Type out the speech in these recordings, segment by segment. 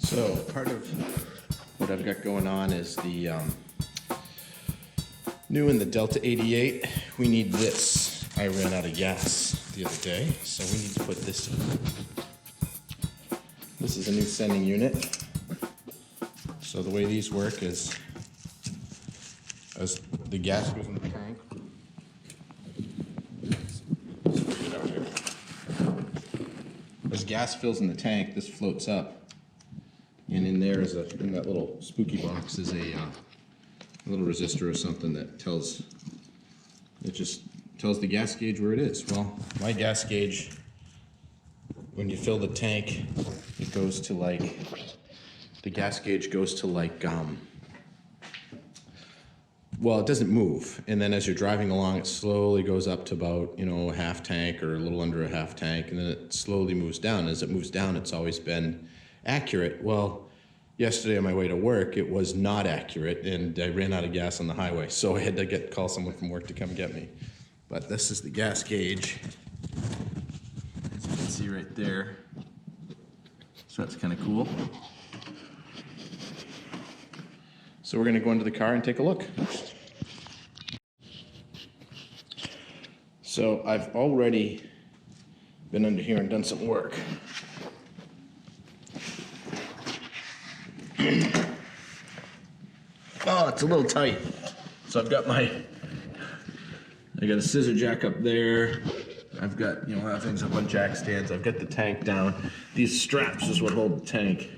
So part of what I've got going on is the new in the Delta 88, we need this. I ran out of gas the other day, so we need to put this in. This is a new sending unit. So the way these work is, as the gas goes in the tank, as gas fills in the tank, this floats up. And in there is in that little spooky box is a little resistor or something that just tells the gas gauge where it is. Well, my gas gauge, when you fill the tank, it goes to like, the gas gauge goes to like, well, it doesn't move. And then as you're driving along, it slowly goes up to about, a half tank or a little under a half tank, and then it slowly moves down. As it moves down, it's always been accurate. Well, yesterday on my way to work, it was not accurate, and I ran out of gas on the highway, so I had to call someone from work to come get me. But this is the gas gauge, as you can see right there. So that's kind of cool. So we're going to go into the car and take a look. So I've already been under here and done some work. Oh, it's a little tight. So I've got I got a scissor jack up there. I've got, a lot of things up on jack stands. I've got the tank down. These straps is what hold the tank.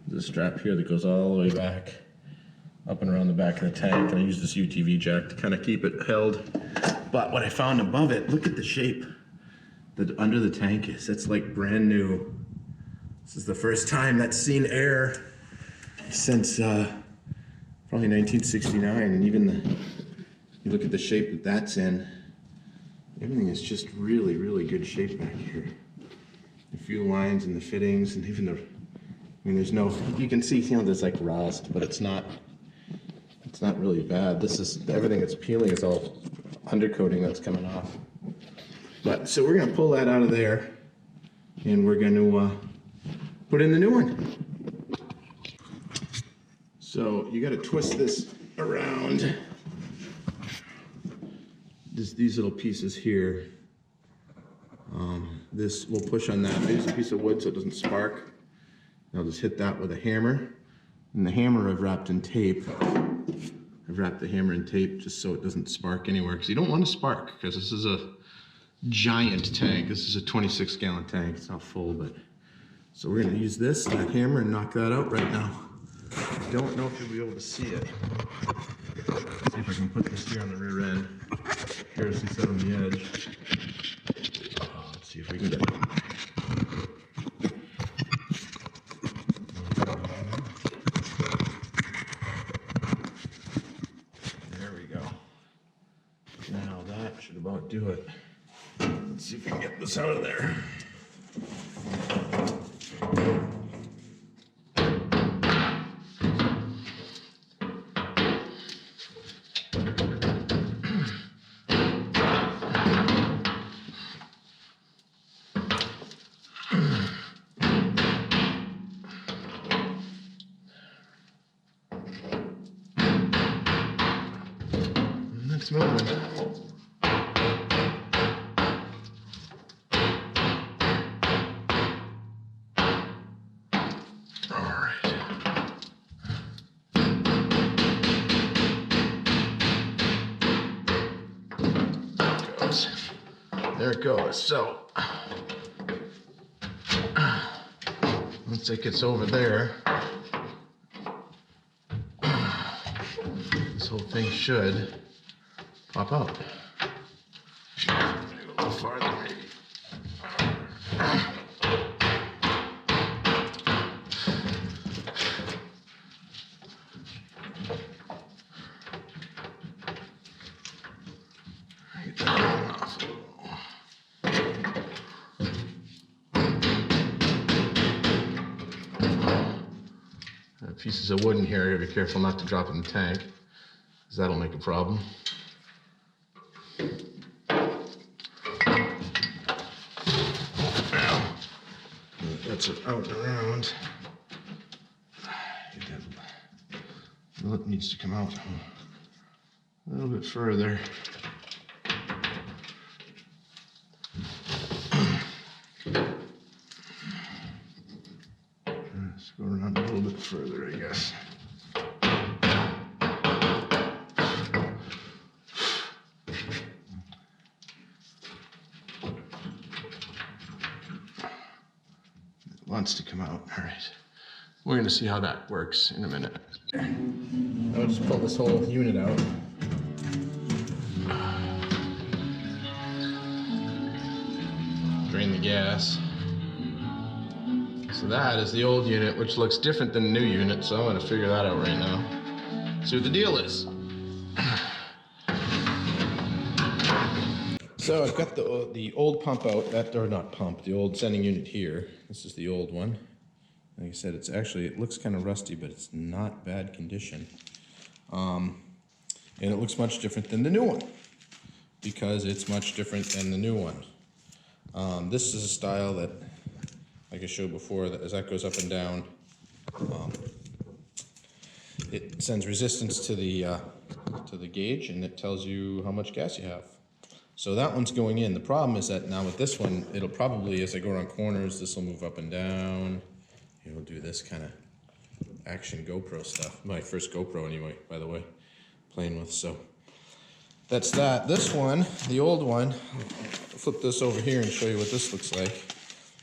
There's a strap here that goes all the way back, up and around the back of the tank. And I use this UTV jack to kind of keep it held. But what I found above it, look at the shape that under the tank is. It's like brand new. This is the first time that's seen air since probably 1969, and even you look at the shape that that's in, everything is just really, really good shape back here. The fuel lines and the fittings, and even there's no, you can see, there's like rust, but it's not really bad. This is, everything that's peeling is all undercoating that's coming off. But, so we're gonna pull that out of there, and we're gonna put in the new one. So you got to twist this around. These little pieces here. This will push on that. I use a piece of wood so it doesn't spark. I'll just hit that with a hammer. And the hammer I've wrapped in tape. I've wrapped the hammer in tape just so it doesn't spark anywhere, because you don't want to spark, because this is a giant tank. This is a 26-gallon tank. It's not full, but so we're going to use that hammer and knock that out right now. I don't know if you'll be able to see it. Let's see if I can put this here on the rear end. Here's this on the edge. Let's see if we can get it. There we go. Now that should about do it. Let's see if we can get this out of there. It's moving. There it goes. So once it gets over there, this whole thing should pop out. A little farther, maybe. Get that off a little. Pieces of wood in here, you gotta be careful not to drop in the tank, because that'll make a problem. Now, that's it out and around. fillet needs to come out a little bit further. Let's go around a little bit further, I guess. It wants to come out. All right. We're going to see how that works in a minute. I'll just pull this whole unit out. Drain the gas. So that is the old unit, which looks different than the new unit, so I'm going to figure that out right now. See what the deal is. So I've got the old pump out, or not pump, the old sending unit here. This is the old one. Like I said, it looks kind of rusty, but it's not bad condition. And it looks much different than the new one, because it's much different than the new one. This is a style that, like I showed before, that as that goes up and down, it sends resistance to the gauge, and it tells you how much gas you have. So that one's going in. The problem is that now with this one, it'll probably, as I go around corners, this will move up and down. It'll do this kind of action GoPro stuff. My first GoPro anyway, by the way, playing with. So that's that. This one, the old one, I'll flip this over here and show you what this looks like.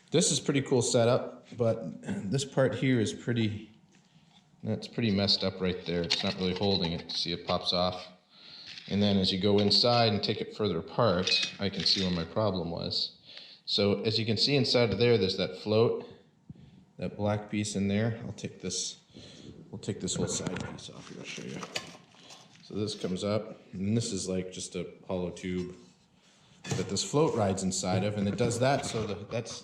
This is pretty cool setup, but this part here is pretty messed up right there. It's not really holding it. See, it pops off. And then as you go inside and take it further apart, I can see where my problem was. So as you can see inside of there, there's that float, that black piece in there. We'll take this whole side piece off here, I'll show you. So this comes up, and this is like just a hollow tube that this float rides inside of, and it does that so that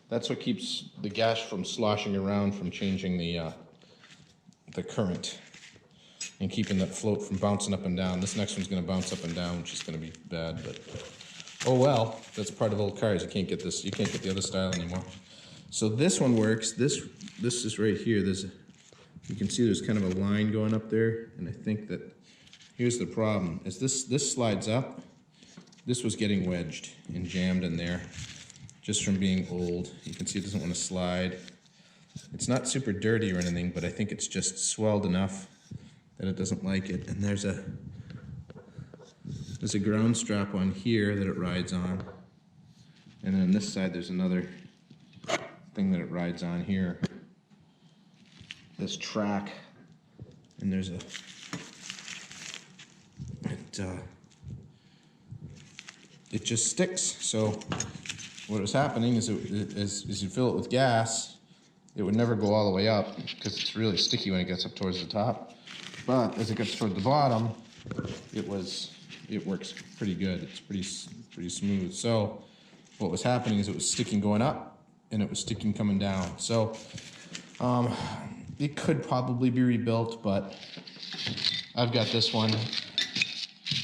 that's what keeps the gas from sloshing around, from changing the current, and keeping that float from bouncing up and down. This next one's going to bounce up and down, which is going to be bad, but oh well, that's part of old cars. You can't get this, you can't get the other style anymore. So this one works. This is right here. You can see there's kind of a line going up there, and I think that here's the problem. As this slides up, this was getting wedged and jammed in there just from being old. You can see it doesn't want to slide. It's not super dirty or anything, but I think it's just swelled enough that it doesn't like it. And there's a ground strap on here that it rides on. And then on this side there's another thing that it rides on here. This track. And there's it just sticks. So what was happening is as you fill it with gas, it would never go all the way up because it's really sticky when it gets up towards the top. But as it gets toward the bottom, it works pretty good. It's pretty smooth. So what was happening is it was sticking going up, and it was sticking coming down. So it could probably be rebuilt, but I've got this one,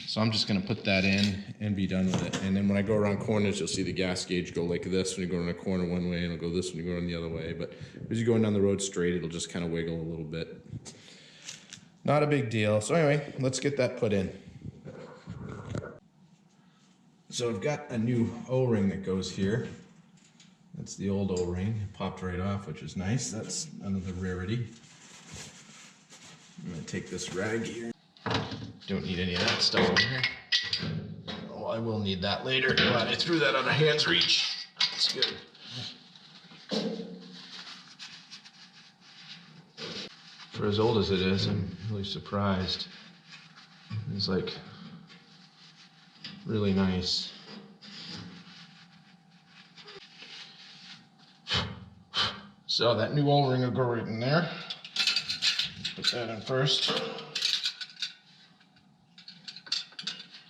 so I'm just going to put that in and be done with it. And then when I go around corners, you'll see the gas gauge go like this when you go around a corner one way, and it'll go this when you go around the other way. But as you're going down the road straight, it'll just kind of wiggle a little bit. Not a big deal. So anyway, let's get that put in. So I've got a new O-ring that goes here. That's the old O-ring. It popped right off, which is nice. That's another rarity. I'm going to take this rag here. Don't need any of that stuff in here. Oh, I will need that later. Glad I threw that out of hand's reach. That's good. For as old as it is, I'm really surprised. It's like really nice. So that new O-ring will go right in there. Put that in first.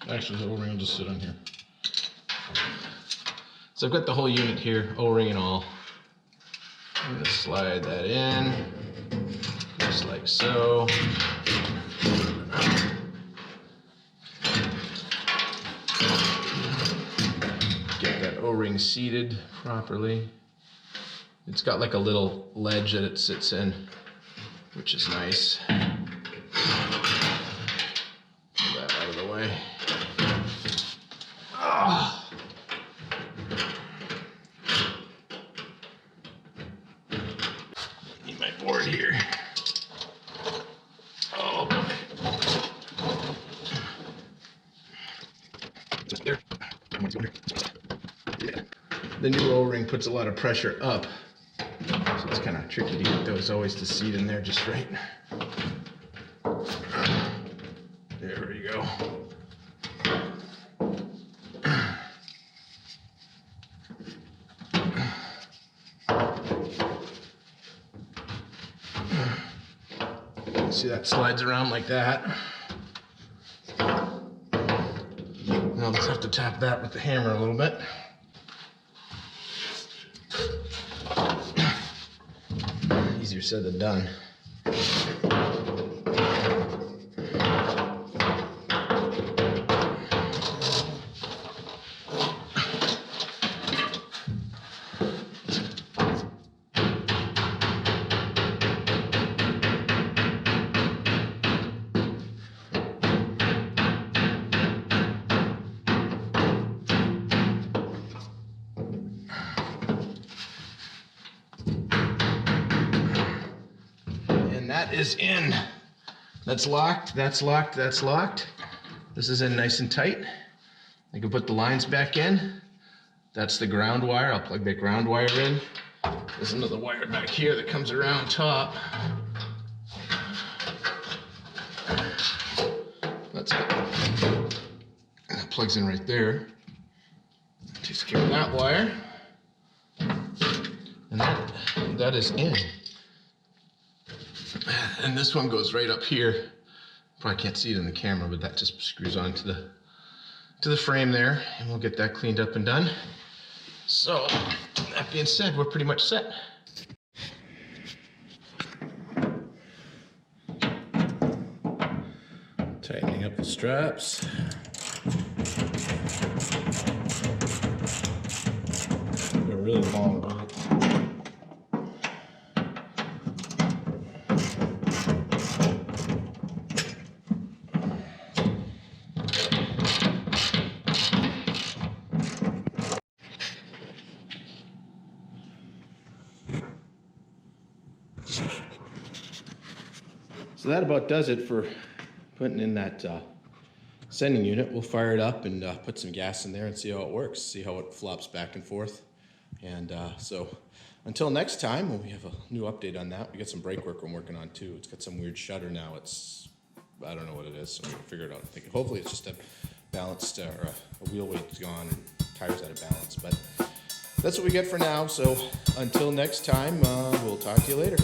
Actually, the O-ring will just sit on here. So I've got the whole unit here, O-ring and all. I'm going to slide that in, just like so. Get that O-ring seated properly. It's got like a little ledge that it sits in, which is nice. Get that out of the way. Oh. Need my board here. Oh boy. There. Yeah. The new O-ring puts a lot of pressure up, so it's kind of tricky to get those always to seat in there just right. There we go. See, that slides around like that. Now I'll just have to tap that with the hammer a little bit. Easier said than done. That is in. That's locked, that's locked, that's locked. This is in nice and tight. I can put the lines back in. That's the ground wire. I'll plug that ground wire in. There's another wire back here that comes around top. That's good. That plugs in right there. Takes care of that wire. And that is in. And this one goes right up here. Probably can't see it in the camera, but that just screws on to the frame there, and we'll get that cleaned up and done. So, that being said, we're pretty much set. Tightening up the straps. They're really long, right? So that about does it for putting in that sending unit. We'll fire it up and put some gas in there and see how it works, see how it flops back and forth. And so until next time, when we have a new update on that, we got some brake work I'm working on too. It's got some weird shutter now. I don't know what it is, so we're gonna figure it out. I think hopefully it's just a balanced or a wheel weight's gone and tires out of balance. But that's what we get for now. So until next time, we'll talk to you later.